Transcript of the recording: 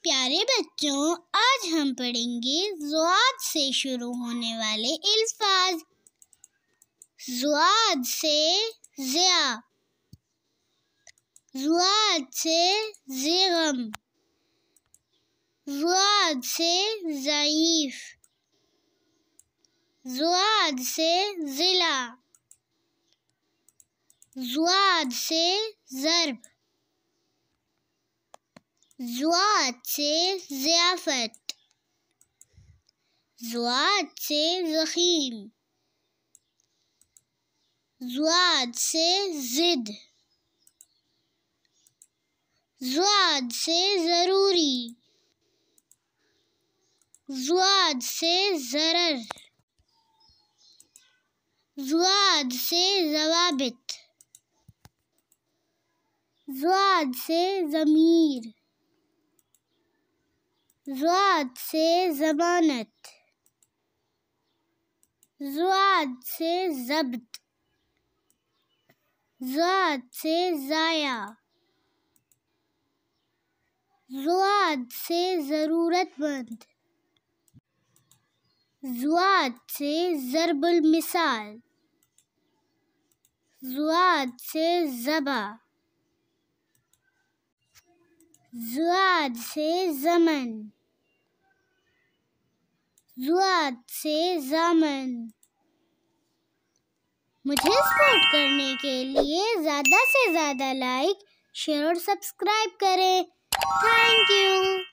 پیارے بچوں، آج ہم پڑھیں گے ضاد سے شروع ہونے والے الفاظ۔ ضاد سے ضیا، ضاد سے ضغم، ضاد سے ضعیف، ضاد سے ضلع، ضاد سے ضرب، ضاد سے ضیافت، ضاد سے ضخیم، ضاد سے ضد، ضاد سے ضروری، ضاد سے ضرر، ضاد سے ضوابط، ضاد سے ضمیر، ضاد سے ضمانت، ضاد سے ضبط، ضاد سے ضایع، ضاد سے ضرورت مند، ضاد سے ضرب المثال، ضاد سے ذبح، ضاد سے زمن، ضاد سے ضامن۔ مجھے سپورٹ کرنے کے لیے زیادہ سے زیادہ لائک، شیئر اور سبسکرائب کریں۔ Thank you.